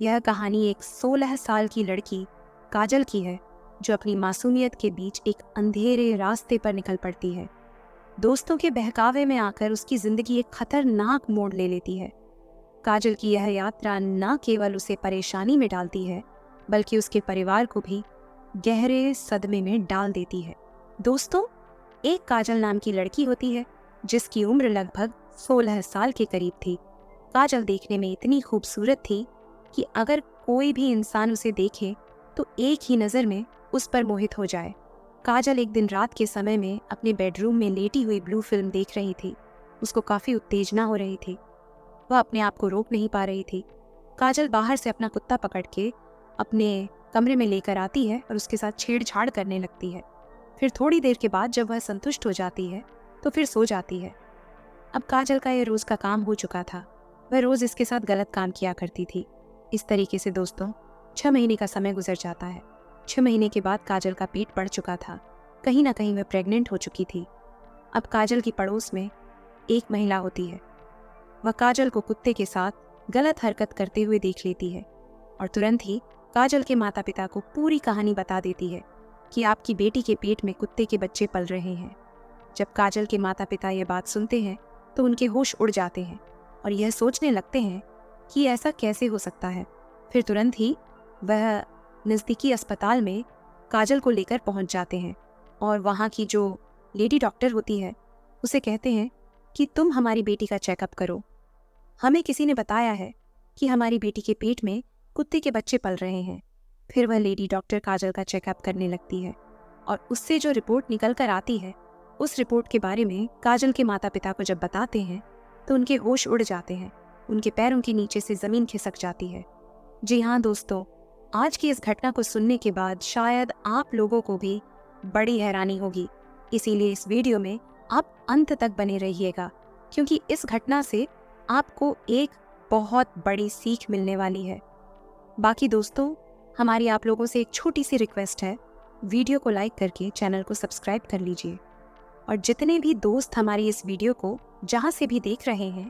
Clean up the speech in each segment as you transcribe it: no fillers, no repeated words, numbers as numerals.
यह कहानी एक 16 साल की लड़की काजल की है, जो अपनी मासूमियत के बीच एक अंधेरे रास्ते पर निकल पड़ती है। दोस्तों के बहकावे में आकर उसकी जिंदगी एक खतरनाक मोड़ ले लेती है। काजल की यह यात्रा न केवल उसे परेशानी में डालती है, बल्कि उसके परिवार को भी गहरे सदमे में डाल देती है। दोस्तों, एक काजल नाम की लड़की होती है, जिसकी उम्र लगभग 16 साल के करीब थी। काजल देखने में इतनी खूबसूरत थी कि अगर कोई भी इंसान उसे देखे तो एक ही नज़र में उस पर मोहित हो जाए। काजल एक दिन रात के समय में अपने बेडरूम में लेटी हुई ब्लू फिल्म देख रही थी। उसको काफ़ी उत्तेजना हो रही थी। वह अपने आप को रोक नहीं पा रही थी। काजल बाहर से अपना कुत्ता पकड़ के अपने कमरे में लेकर आती है और उसके साथ छेड़छाड़ करने लगती है। फिर थोड़ी देर के बाद जब वह संतुष्ट हो जाती है तो फिर सो जाती है। अब काजल का यह रोज़ का काम हो चुका था। वह रोज़ इसके साथ गलत काम किया करती थी। इस तरीके से दोस्तों 6 महीने का समय गुजर जाता है। 6 महीने के बाद काजल का पेट बढ़ चुका था। कहीं ना कहीं वह प्रेग्नेंट हो चुकी थी। अब काजल की पड़ोस में एक महिला होती है। वह काजल को कुत्ते के साथ गलत हरकत करते हुए देख लेती है और तुरंत ही काजल के माता पिता को पूरी कहानी बता देती है कि आपकी बेटी के पेट में कुत्ते के बच्चे पल रहे हैं। जब काजल के माता पिता ये बात सुनते हैं तो उनके होश उड़ जाते हैं और यह सोचने लगते हैं कि ऐसा कैसे हो सकता है। फिर तुरंत ही वह नज़दीकी अस्पताल में काजल को लेकर पहुंच जाते हैं और वहाँ की जो लेडी डॉक्टर होती है उसे कहते हैं कि तुम हमारी बेटी का चेकअप करो। हमें किसी ने बताया है कि हमारी बेटी के पेट में कुत्ते के बच्चे पल रहे हैं। फिर वह लेडी डॉक्टर काजल का चेकअप करने लगती है और उससे जो रिपोर्ट निकल कर आती है, उस रिपोर्ट के बारे में काजल के माता पिता को जब बताते हैं तो उनके होश उड़ जाते हैं। उनके पैरों के नीचे से ज़मीन खिसक जाती है। जी हाँ दोस्तों, आज की इस घटना को सुनने के बाद शायद आप लोगों को भी बड़ी हैरानी होगी। इसीलिए इस वीडियो में आप अंत तक बने रहिएगा, क्योंकि इस घटना से आपको एक बहुत बड़ी सीख मिलने वाली है। बाकी दोस्तों, हमारी आप लोगों से एक छोटी सी रिक्वेस्ट है, वीडियो को लाइक करके चैनल को सब्सक्राइब कर लीजिए और जितने भी दोस्त हमारी इस वीडियो को जहाँ से भी देख रहे हैं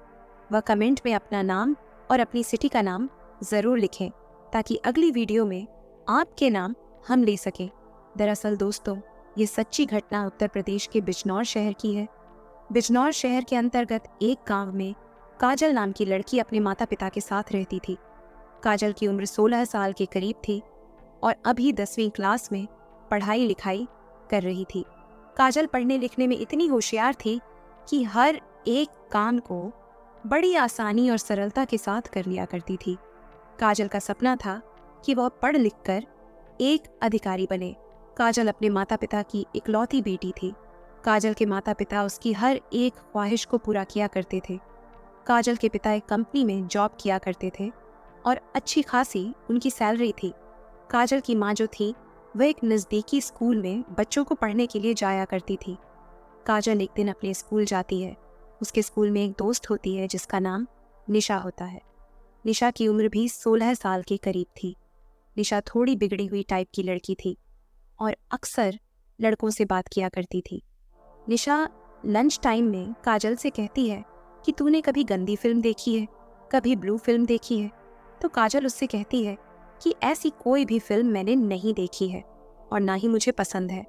वह कमेंट में अपना नाम और अपनी सिटी का नाम ज़रूर लिखें, ताकि अगली वीडियो में आपके नाम हम ले सकें। दरअसल दोस्तों, ये सच्ची घटना उत्तर प्रदेश के बिजनौर शहर की है। बिजनौर शहर के अंतर्गत एक गांव में काजल नाम की लड़की अपने माता पिता के साथ रहती थी। काजल की उम्र 16 साल के करीब थी और अभी 10वीं क्लास में पढ़ाई लिखाई कर रही थी। काजल पढ़ने लिखने में इतनी होशियार थी कि हर एक काम को बड़ी आसानी और सरलता के साथ कर लिया करती थी। काजल का सपना था कि वह पढ़ लिख कर एक अधिकारी बने। काजल अपने माता पिता की इकलौती बेटी थी। काजल के माता पिता उसकी हर एक ख्वाहिश को पूरा किया करते थे। काजल के पिता एक कंपनी में जॉब किया करते थे और अच्छी खासी उनकी सैलरी थी। काजल की माँ जो थी वह एक नज़दीकी स्कूल में बच्चों को पढ़ने के लिए जाया करती थी। काजल एक दिन अपने स्कूल जाती है। उसके स्कूल में एक दोस्त होती है जिसका नाम निशा होता है। निशा की उम्र भी 16 साल के करीब थी। निशा थोड़ी बिगड़ी हुई टाइप की लड़की थी और अक्सर लड़कों से बात किया करती थी। निशा लंच टाइम में काजल से कहती है कि तूने कभी गंदी फिल्म देखी है, कभी ब्लू फिल्म देखी है? तो काजल उससे कहती है कि ऐसी कोई भी फिल्म मैंने नहीं देखी है और ना ही मुझे पसंद है।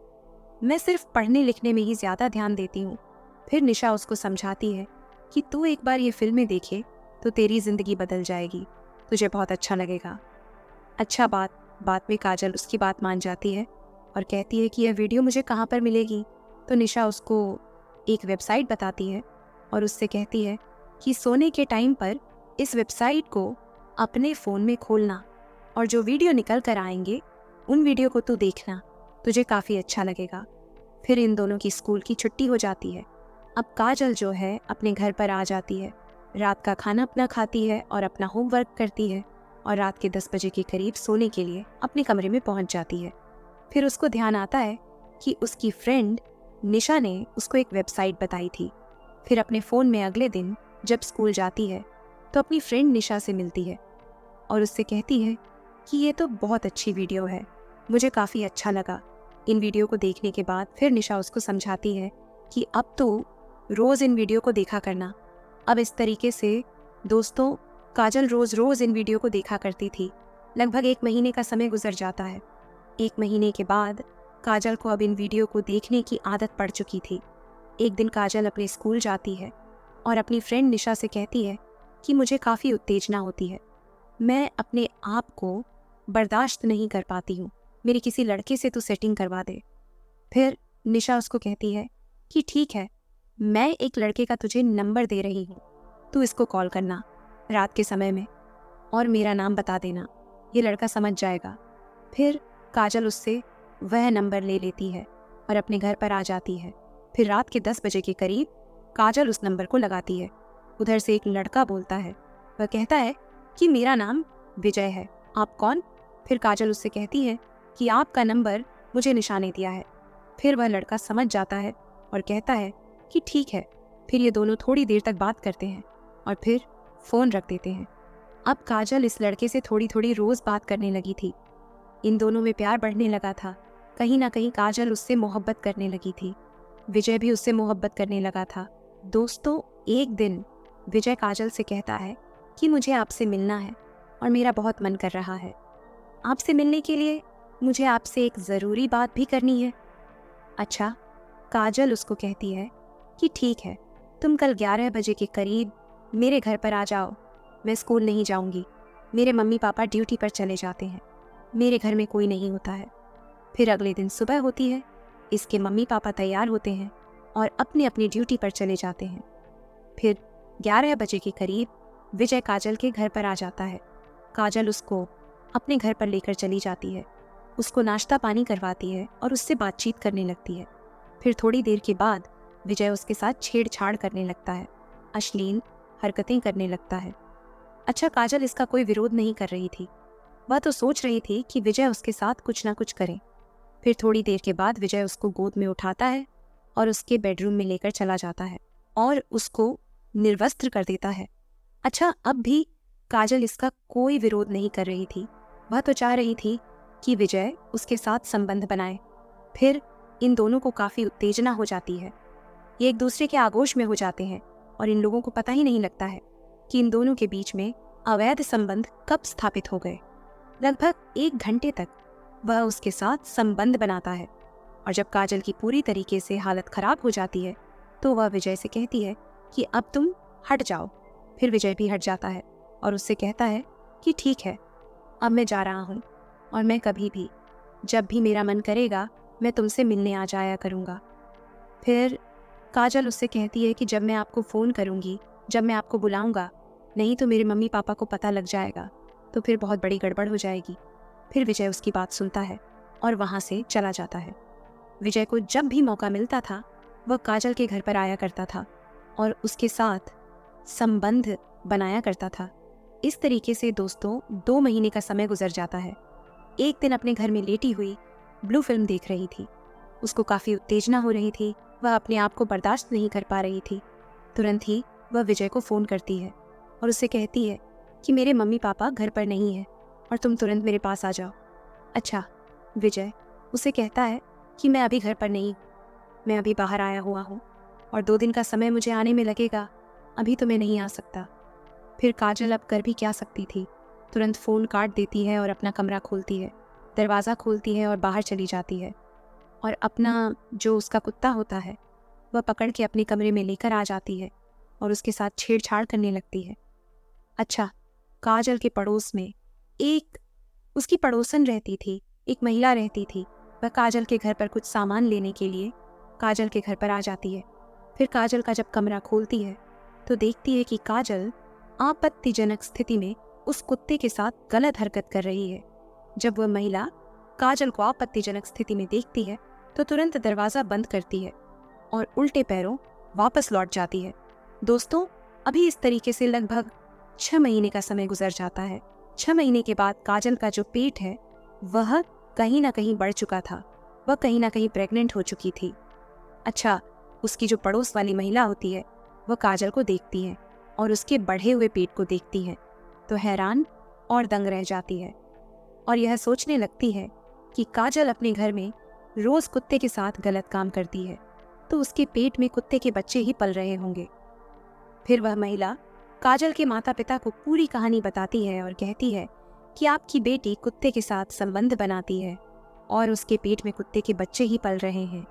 मैं सिर्फ पढ़ने लिखने में ही ज़्यादा ध्यान देती हूँ। फिर निशा उसको समझाती है कि तू एक बार ये फिल्में देखे तो तेरी ज़िंदगी बदल जाएगी, तुझे बहुत अच्छा लगेगा। अच्छा बाद में काजल उसकी बात मान जाती है और कहती है कि यह वीडियो मुझे कहाँ पर मिलेगी। तो निशा उसको एक वेबसाइट बताती है और उससे कहती है कि सोने के टाइम पर इस वेबसाइट को अपने फ़ोन में खोलना और जो वीडियो निकल कर आएंगे उन वीडियो को तू देखना, तुझे काफ़ी अच्छा लगेगा। फिर इन दोनों की स्कूल की छुट्टी हो जाती है। अब काजल जो है अपने घर पर आ जाती है, रात का खाना अपना खाती है और अपना होमवर्क करती है और रात के 10 बजे के करीब सोने के लिए अपने कमरे में पहुंच जाती है। फिर उसको ध्यान आता है कि उसकी फ्रेंड निशा ने उसको एक वेबसाइट बताई थी। फिर अपने फ़ोन में अगले दिन जब स्कूल जाती है तो अपनी फ्रेंड निशा से मिलती है और उससे कहती है कि ये तो बहुत अच्छी वीडियो है, मुझे काफ़ी अच्छा लगा। इन वीडियो को देखने के बाद फिर निशा उसको समझाती है कि अब तो रोज़ इन वीडियो को देखा करना। अब इस तरीके से दोस्तों काजल रोज रोज इन वीडियो को देखा करती थी। लगभग 1 महीने का समय गुजर जाता है। 1 महीने के बाद काजल को अब इन वीडियो को देखने की आदत पड़ चुकी थी। एक दिन काजल अपने स्कूल जाती है और अपनी फ्रेंड निशा से कहती है कि मुझे काफ़ी उत्तेजना होती है, मैं अपने आप को बर्दाश्त नहीं कर पाती हूँ, मेरी किसी लड़के से तो सेटिंग करवा दे। फिर निशा उसको कहती है कि ठीक है, मैं एक लड़के का तुझे नंबर दे रही हूँ, तू इसको कॉल करना रात के समय में और मेरा नाम बता देना, ये लड़का समझ जाएगा। फिर काजल उससे वह नंबर ले लेती है और अपने घर पर आ जाती है। फिर रात के 10 बजे के करीब काजल उस नंबर को लगाती है। उधर से एक लड़का बोलता है, वह कहता है कि मेरा नाम विजय है, आप कौन? फिर काजल उससे कहती है कि आपका नंबर मुझे निशा ने दिया है। फिर वह लड़का समझ जाता है और कहता है कि ठीक है। फिर ये दोनों थोड़ी देर तक बात करते हैं और फिर फ़ोन रख देते हैं। अब काजल इस लड़के से थोड़ी थोड़ी रोज़ बात करने लगी थी। इन दोनों में प्यार बढ़ने लगा था। कहीं ना कहीं काजल उससे मोहब्बत करने लगी थी। विजय भी उससे मोहब्बत करने लगा था। दोस्तों, एक दिन विजय काजल से कहता है कि मुझे आपसे मिलना है और मेरा बहुत मन कर रहा है। आपसे मिलने के लिए मुझे आपसे एक ज़रूरी बात भी करनी है। अच्छा, काजल उसको कहती है कि ठीक है, तुम कल 11 बजे के करीब मेरे घर पर आ जाओ। मैं स्कूल नहीं जाऊंगी, मेरे मम्मी पापा ड्यूटी पर चले जाते हैं, मेरे घर में कोई नहीं होता है। फिर अगले दिन सुबह होती है, इसके मम्मी पापा तैयार होते हैं और अपनी अपनी ड्यूटी पर चले जाते हैं। फिर 11 बजे के करीब विजय काजल के घर पर आ जाता है। काजल उसको अपने घर पर लेकर चली जाती है, उसको नाश्ता पानी करवाती है और उससे बातचीत करने लगती है। फिर थोड़ी देर के बाद विजय उसके साथ छेड़छाड़ करने लगता है, अश्लील हरकतें करने लगता है। अच्छा, काजल इसका कोई विरोध नहीं कर रही थी। वह तो सोच रही थी कि विजय उसके साथ कुछ ना कुछ करे। फिर थोड़ी देर के बाद विजय उसको गोद में उठाता है और उसके बेडरूम में लेकर चला जाता है और उसको निर्वस्त्र कर देता है। अच्छा, अब भी काजल इसका कोई विरोध नहीं कर रही थी। वह तो चाह रही थी कि विजय उसके साथ संबंध बनाए। फिर इन दोनों को काफ़ी उत्तेजना हो जाती है। ये एक दूसरे के आगोश में हो जाते हैं और इन लोगों को पता ही नहीं लगता है कि इन दोनों के बीच में अवैध संबंध कब स्थापित हो गए। लगभग 1 घंटे तक वह उसके साथ संबंध बनाता है और जब काजल की पूरी तरीके से हालत खराब हो जाती है तो वह विजय से कहती है कि अब तुम हट जाओ। फिर विजय भी हट जाता है और उससे कहता है कि ठीक है, अब मैं जा रहा हूँ और मैं कभी भी, जब भी मेरा मन करेगा, मैं तुमसे मिलने आ जाया करूँगा। फिर काजल उससे कहती है कि जब मैं आपको फ़ोन करूँगी, जब मैं आपको बुलाऊँगा, नहीं तो मेरे मम्मी पापा को पता लग जाएगा, तो फिर बहुत बड़ी गड़बड़ हो जाएगी। फिर विजय उसकी बात सुनता है और वहाँ से चला जाता है। विजय को जब भी मौका मिलता था वह काजल के घर पर आया करता था और उसके साथ संबंध बनाया करता था। इस तरीके से दोस्तों 2 महीने का समय गुजर जाता है। एक दिन अपने घर में लेटी हुई ब्लू फिल्म देख रही थी। उसको काफ़ी उत्तेजना हो रही थी, वह अपने आप को बर्दाश्त नहीं कर पा रही थी। तुरंत ही वह विजय को फ़ोन करती है और उससे कहती है कि मेरे मम्मी पापा घर पर नहीं है और तुम तुरंत मेरे पास आ जाओ। अच्छा, विजय उसे कहता है कि मैं अभी घर पर नहीं, मैं अभी बाहर आया हुआ हूँ और 2 दिन का समय मुझे आने में लगेगा, अभी तो मैं नहीं आ सकता। फिर काजल अब कर भी क्या सकती थी, तुरंत फ़ोन काट देती है और अपना कमरा खोलती है, दरवाज़ा खोलती है और बाहर चली जाती है और अपना जो उसका कुत्ता होता है वह पकड़ के अपने कमरे में लेकर आ जाती है और उसके साथ छेड़छाड़ करने लगती है। अच्छा, काजल के पड़ोस में एक उसकी पड़ोसन रहती थी, एक महिला रहती थी। वह काजल के घर पर कुछ सामान लेने के लिए काजल के घर पर आ जाती है। फिर काजल का जब कमरा खोलती है तो देखती है कि काजल आपत्तिजनक स्थिति में उस कुत्ते के साथ गलत हरकत कर रही है। जब वह महिला काजल को आपत्तिजनक स्थिति में देखती है तो तुरंत दरवाज़ा बंद करती है और उल्टे पैरों वापस लौट जाती है। दोस्तों, अभी इस तरीके से लगभग 6 महीने का समय गुजर जाता है। 6 महीने के बाद काजल का जो पेट है वह कहीं ना कहीं बढ़ चुका था, वह कहीं ना कहीं प्रेग्नेंट हो चुकी थी। अच्छा, उसकी जो पड़ोस वाली महिला होती है वह काजल को देखती है और उसके बढ़े हुए पेट को देखती है तो हैरान और दंग रह जाती है और यह सोचने लगती है कि काजल अपने घर में रोज़ कुत्ते के साथ गलत काम करती है तो उसके पेट में कुत्ते के बच्चे ही पल रहे होंगे। फिर वह महिला काजल के माता पिता को पूरी कहानी बताती है और कहती है कि आपकी बेटी कुत्ते के साथ संबंध बनाती है और उसके पेट में कुत्ते के बच्चे ही पल रहे हैं।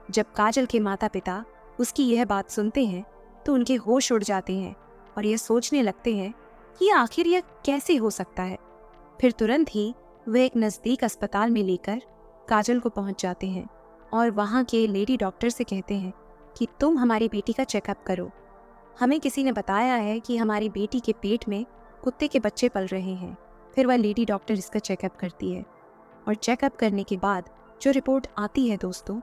जब काजल के माता पिता उसकी यह बात सुनते हैं तो उनके होश उड़ जाते हैं और ये सोचने लगते हैं कि आखिर यह कैसे हो सकता है। फिर तुरंत ही वे एक नज़दीक अस्पताल में लेकर काजल को पहुंच जाते हैं और वहां के लेडी डॉक्टर से कहते हैं कि तुम हमारी बेटी का चेकअप करो। हमें किसी ने बताया है कि हमारी बेटी के पेट में कुत्ते के बच्चे पल रहे हैं। फिर वह लेडी डॉक्टर इसका चेकअप करती है और चेकअप करने के बाद जो रिपोर्ट आती है दोस्तों,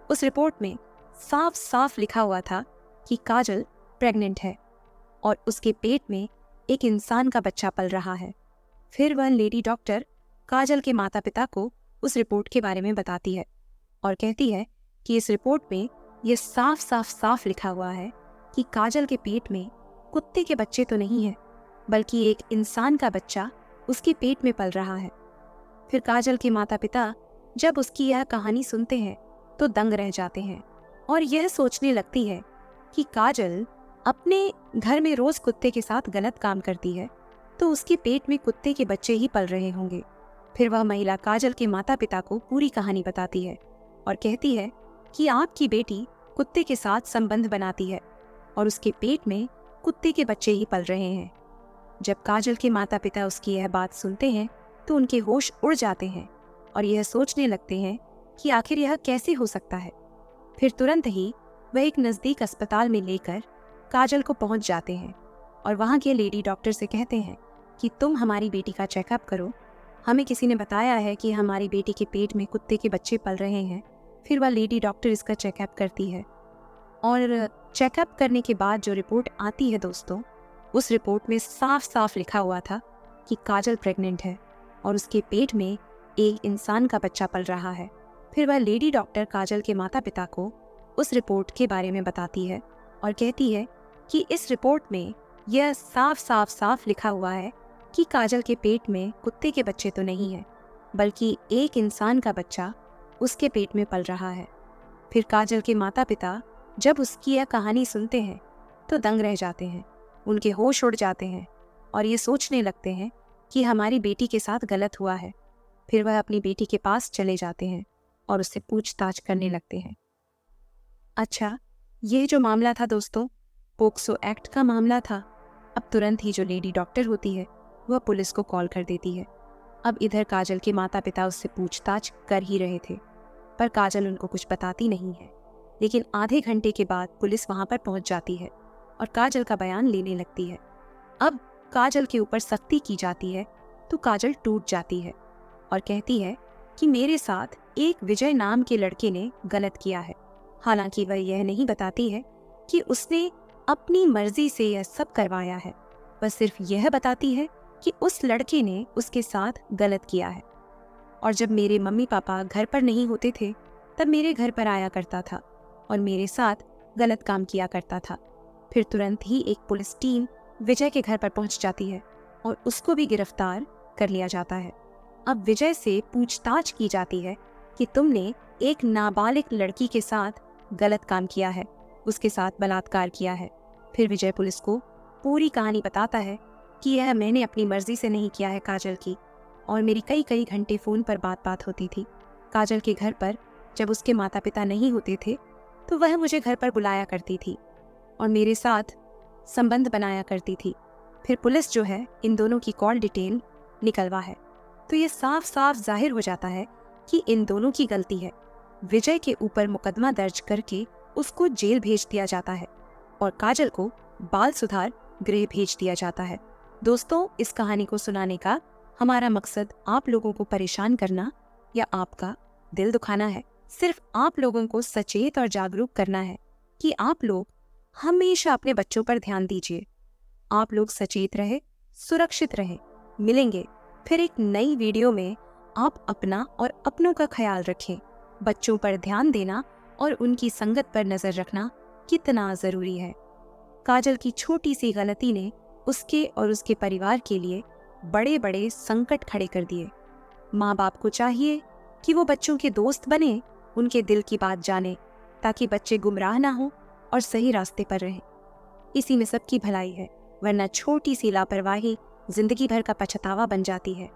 उस रिपोर्ट में साफ साफ लिखा हुआ था कि काजल प्रेग्नेंट है और उसके पेट में एक इंसान का बच्चा पल रहा है। फिर वह लेडी डॉक्टर काजल के माता पिता को उस रिपोर्ट के बारे में बताती है और कहती है कि इस रिपोर्ट में यह साफ लिखा हुआ है कि काजल के पेट में कुत्ते के बच्चे तो नहीं है, बल्कि एक इंसान का बच्चा उसके पेट में पल रहा है। फिर काजल के माता पिता जब उसकी यह कहानी सुनते हैं तो दंग रह जाते हैं और यह सोचने लगती है कि काजल अपने घर में रोज कुत्ते के साथ गलत काम करती है तो उसके पेट में कुत्ते के बच्चे ही पल रहे होंगे। फिर वह महिला काजल के माता पिता को पूरी कहानी बताती है और कहती है कि आपकी बेटी कुत्ते के साथ संबंध बनाती है और उसके पेट में कुत्ते के बच्चे ही पल रहे हैं। जब काजल के माता पिता उसकी यह बात सुनते हैं तो उनके होश उड़ जाते हैं और यह सोचने लगते हैं कि आखिर यह कैसे हो सकता है। फिर तुरंत ही वह एक नज़दीक अस्पताल में लेकर काजल को पहुंच जाते हैं और वहां के लेडी डॉक्टर से कहते हैं कि तुम हमारी बेटी का चेकअप करो। हमें किसी ने बताया है कि हमारी बेटी के पेट में कुत्ते के बच्चे पल रहे हैं। फिर वह लेडी डॉक्टर इसका चेकअप करती है और चेकअप करने के बाद जो रिपोर्ट आती है दोस्तों, उस रिपोर्ट में साफ लिखा हुआ था कि काजल प्रेग्नेंट है और उसके पेट में एक इंसान का बच्चा पल रहा है। फिर वह लेडी डॉक्टर काजल के माता पिता को उस रिपोर्ट के बारे में बताती है और कहती है कि इस रिपोर्ट में यह साफ लिखा हुआ है कि काजल के पेट में कुत्ते के बच्चे तो नहीं है, बल्कि एक इंसान का बच्चा उसके पेट में पल रहा है। फिर काजल के माता पिता जब उसकी यह कहानी सुनते हैं तो दंग रह जाते हैं, उनके होश उड़ जाते हैं और ये सोचने लगते हैं कि हमारी बेटी के साथ गलत हुआ है। फिर वह अपनी बेटी के पास चले जाते हैं और उससे पूछताछ करने लगते हैं। अच्छा, ये जो मामला था दोस्तों, पोक्सो एक्ट का मामला था। अब तुरंत ही जो लेडी डॉक्टर होती है वह पुलिस को कॉल कर देती है। अब इधर काजल के माता पिता उससे पूछताछ कर ही रहे थे, पर काजल उनको कुछ बताती नहीं है। लेकिन आधे घंटे के बाद पुलिस वहां पर पहुंच जाती है और काजल का बयान लेने लगती है। अब काजल के ऊपर सख्ती की जाती है तो काजल टूट जाती है और कहती है कि मेरे साथ एक विजय नाम के लड़के ने गलत किया है। हालांकि वह यह नहीं बताती है कि उसने अपनी मर्जी से यह सब करवाया है। वह सिर्फ यह बताती है कि उस लड़के ने उसके साथ गलत किया है और जब मेरे मम्मी पापा घर पर नहीं होते थे तब मेरे घर पर आया करता था और मेरे साथ गलत काम किया करता था। फिर तुरंत ही एक पुलिस टीम विजय के घर पर पहुंच जाती है और उसको भी गिरफ्तार कर लिया जाता है। अब विजय से पूछताछ की जाती है कि तुमने एक नाबालिग लड़की के साथ गलत काम किया है, उसके साथ बलात्कार किया है। फिर विजय पुलिस को पूरी कहानी बताता है कि यह मैंने अपनी मर्जी से नहीं किया है काजल की, और मेरी कई घंटे फ़ोन पर बात होती थी। काजल के घर पर जब उसके माता पिता नहीं होते थे तो वह मुझे घर पर बुलाया करती थी और मेरे साथ संबंध बनाया करती थी। फिर पुलिस जो है इन दोनों की कॉल डिटेल निकलवा है तो ये साफ जाहिर हो जाता है कि इन दोनों की गलती है। विजय के ऊपर मुकदमा दर्ज करके उसको जेल भेज दिया जाता है और काजल को बाल सुधार गृह भेज दिया जाता है। दोस्तों, इस कहानी को सुनाने का हमारा मकसद आप लोगों को परेशान करना या आपका दिल दुखाना है। सिर्फ आप लोगों को सचेत और जागरूक करना है कि आप लोग हमेशा अपने बच्चों पर ध्यान दीजिए। आप लोग सचेत रहे, सुरक्षित रहे। मिलेंगे फिर एक नई वीडियो में। आप अपना और अपनों का ख्याल रखें। बच्चों पर ध्यान देना और उनकी संगत पर नजर रखना कितना जरूरी है। काजल की छोटी सी गलती ने उसके और उसके परिवार के लिए बड़े संकट खड़े कर दिए। माँ बाप को चाहिए कि वो बच्चों के दोस्त बने, उनके दिल की बात जाने, ताकि बच्चे गुमराह ना हो और सही रास्ते पर रहें। इसी में सबकी भलाई है। वरना छोटी सी लापरवाही जिंदगी भर का पछतावा बन जाती है।